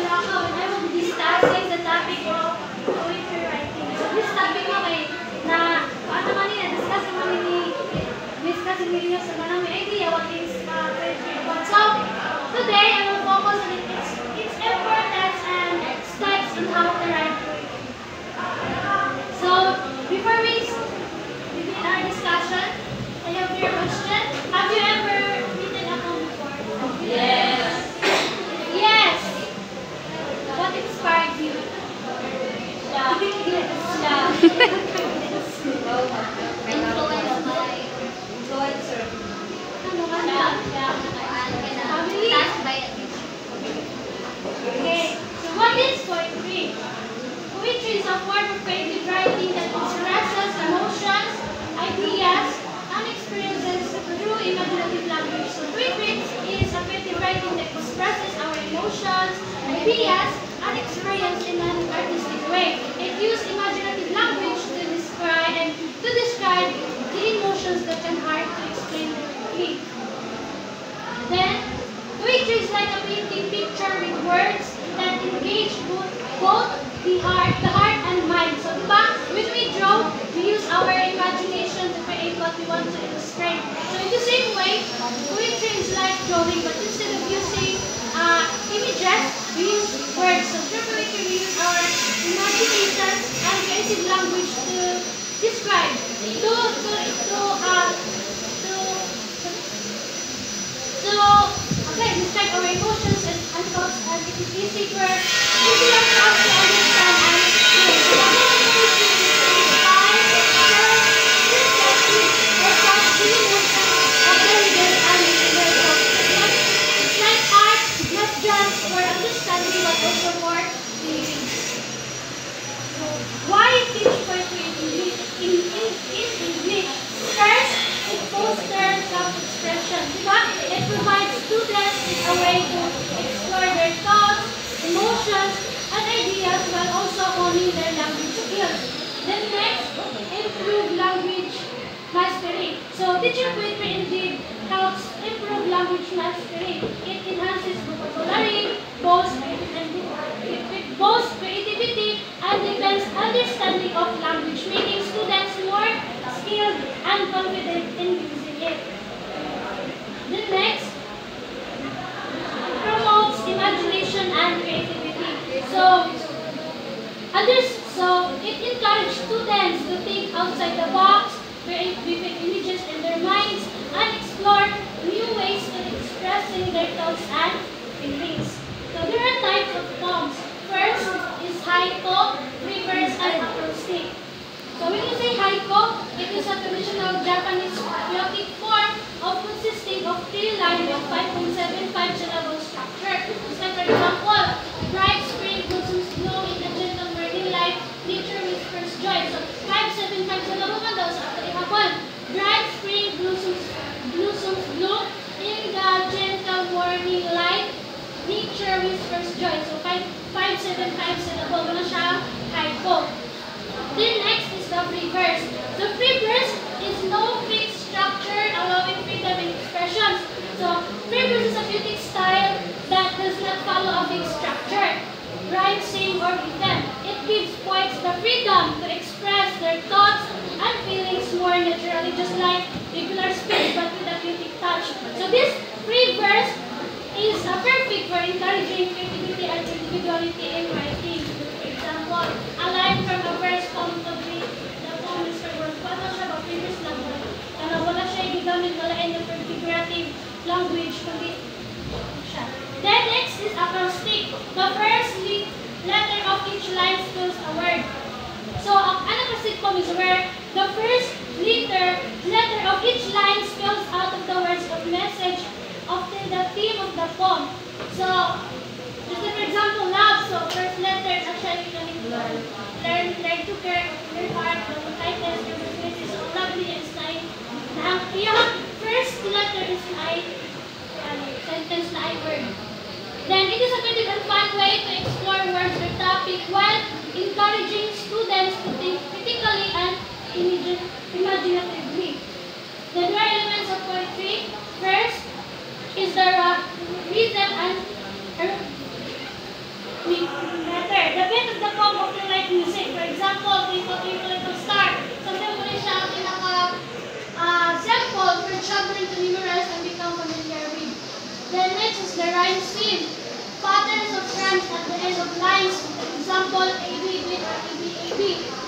Malakaw, and I will be discussing the topic of poetry writing. So this topic okay, na ano kanina, discuss naman ni Miss Casimiro sa mga may idea what is poetry about. So today I will focus on its importance and steps in how to write poetry. So before we begin our discussion, I have your question. Have you ever written a poem before? Yes. Yes. What inspired you? Influenced by influencer. Ano nga na? Family? Okay. So what is poetry? Poetry is a form of creative writing that expresses emotions, ideas, and experiences through imaginative language. So poetry is a creative writing that expresses our emotions, ideas, and experience in an artistic way. It uses imaginative language to describe the emotions that can hard to explain directly. Then, poetry is like a painting picture with words that engage both the heart and mind. So, diba, when we draw, we use our imagination to create what we want to illustrate. So, in the same way, poetry is like drawing, but instead of using images, we use words. So, through poetry, we use our imagination and creative language to describe, describe our emotions and thoughts, and it is easier for us to understand and explain. So, it's like art, not just for understanding, but also for feeling. So, why teach poetry in English? First, it fosters self-expression. It provides students with a way to explore their thoughts, emotions, and ideas while also honing their language skills. Then next, improve language mastery. So teaching poetry indeed helps improve language mastery. It enhances vocabulary, boasts creativity, and deepens understanding of language, making students more skilled and confident in using it. Then next, promotes imagination and creativity. So it encourages students to think outside the box, create vivid images in their minds, and explore new ways of expressing their thoughts and feelings. So there are types of poems. First is haiku, free verse, and acrostic. So when you say haiku, it is a traditional Japanese poetic form of consisting of 3 lines of 5.75 syllable structure. So for example, bright spring blossoms blow in a gentle morning light, nature whispers joy. So 5.75 syllable man daw sa ato ihapon. Bright spring blossoms blow in the gentle morning light, nature whispers joy. So 5.75 syllable na siya haiku. Then next is the free verse. The free verse is no fixed structure allowing freedom in expressions. So free verse is a poetic style that does not follow a fixed structure, rhyme, sing, or rhythm. It gives poets the freedom to express their thoughts and feelings more naturally, just like regular speech but with a poetic touch. So this free verse is perfect for encouraging creativity and individuality in writing. For example, a line from a verse poem to be the poem is for words. Wala siya ba previous language? Wala siya gigamit wala in the figurative language kundi siya. Then next is acrostic. The first letter of each line spells a word. So an acrostic poem is where the first letter of each line spells out of the words of message of the theme of the poem. So just for example, love. So first letter is actually learn to care, learn hard, learn kindness, learn respect. So lovely is like first letter is sentence na I word. Then it is a creative and fun way to explore words or topic while encouraging students to think critically and imaginatively. The dry elements of poetry. First is the rhythm and is the rhyme scheme. Patterns of rhymes at the end of lines. Example, ABB or ABAB.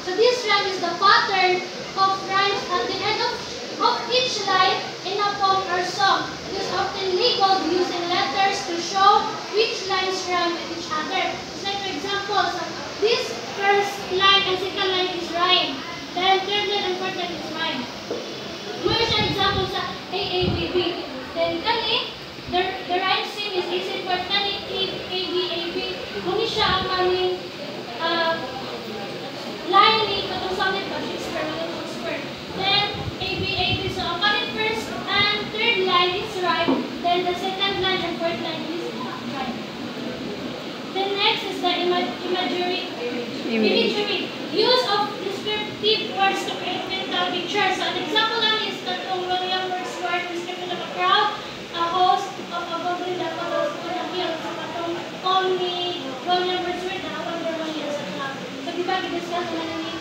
So this rhyme is the pattern of rhymes at the end of each line in a poem or song. It is often labeled using letters to show which lines rhyme with each other. So like for example, so this first line and second line is rhyme. Then third line and fourth line is rhyme. More siya example sa AABB. Then kani, the rhyme scheme is easy for kani ABAB. Muni siya ang maling line ni katong summit pa Shakespeare. Then ABAB. So ang kani first and third line is rhyme. Then the second line and fourth line is rhyme. Then next is the imagery. Use of descriptive words to create mental pictures. So an example lang is katong William Wordsworth description of a crowd, a host of a goblin that follows on a hill. So katong poem ni William Wordsworth na Wonder Woman as a cloud. So di ba i-discuss naman ni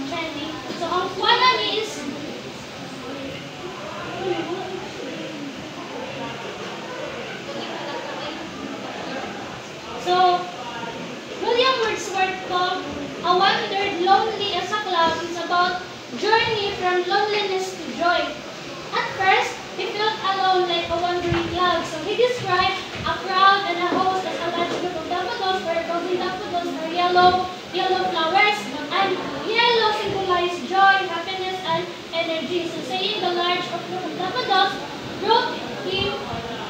Trendy. So ang kuwala ni is so William Wordsworth poem A Wandered Lonely as a Cloud is about journey from loneliness to joy. At first, he felt alone like a wandering cloud. So he described a crowd and a host as a large group of daffodils, where golden daffodils are yellow flowers, and yellow symbolize joy, happiness, and energy. So saying the large group of daffodils brought him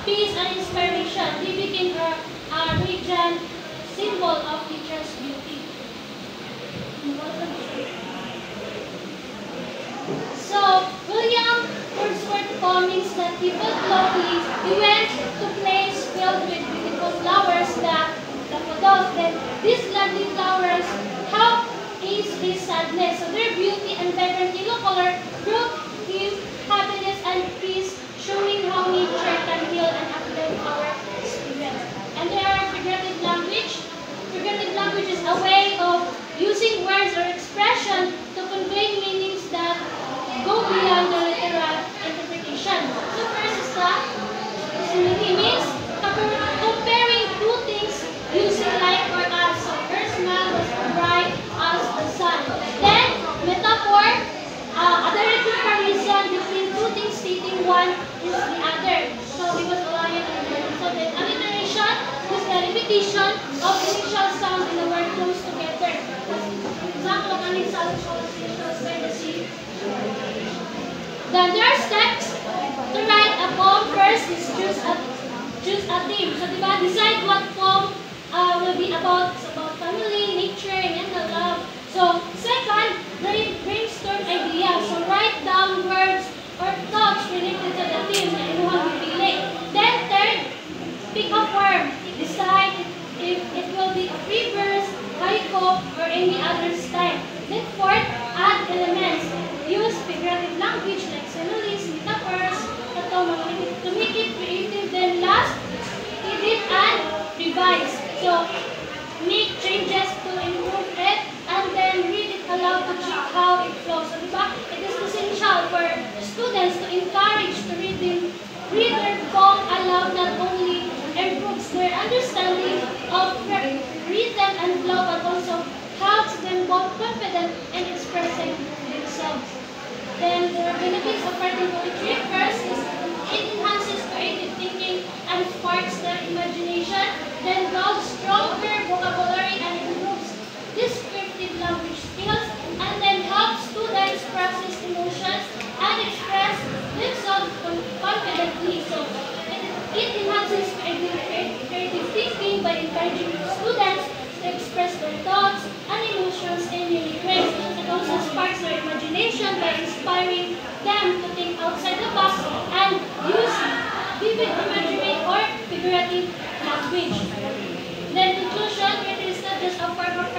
peace and inspiration. They became a radiant symbol of nature's beauty. So, William Wordsworth poem means that he felt lonely. He went to place filled with beautiful flowers, the daffodils. Then these lovely flowers help ease his sadness. So their beauty and vibrant yellow color brought him happiness and peace, showing how nature can heal and uplift our spirit. And there are figurative language. Figurative language is a way of using words or expression to convey meanings that go beyond the literal interpretation. So first is the simile, means comparing two things using like or as. So her smile was bright as the sun. Then metaphor, a direct comparison between two things stating one is the other. So he was a lion and a bird. So then alliteration is the repetition of initial sound in the word close together. Example of an example is fantasy. Then there are steps to write a poem. First is choose a theme. So diba, decide what poem will be about. It's about family, nature, and love. So second, brainstorm ideas. So write down words or thoughts related to the theme na inuhang pipili. Then third, pick a form. Decide if it will be a free verse, haiku, or any other style. Then fourth, add elements. Use figurative language like similes, metaphors, to make it creative. Then last, edit and revise. So make changes to improve it and then read it aloud to check how it flows. So diba, it is essential for students to encourage to read their poem aloud. Not only improves their understanding of rhythm and flow, but also helps them more confident in expressing themselves. Then there are benefits of writing poetry. First is it enhances creative thinking and sparks their imagination. Then builds stronger vocabulary and improves descriptive language skills. And then helps students process emotions and express themselves confidently. So it enhances creative thinking by encouraging students to express their thoughts and emotions in unique ways. It also sparks their imagination by inspiring them to think outside the box and use vivid imagery or figurative language. Then conclusion, it is not just a form of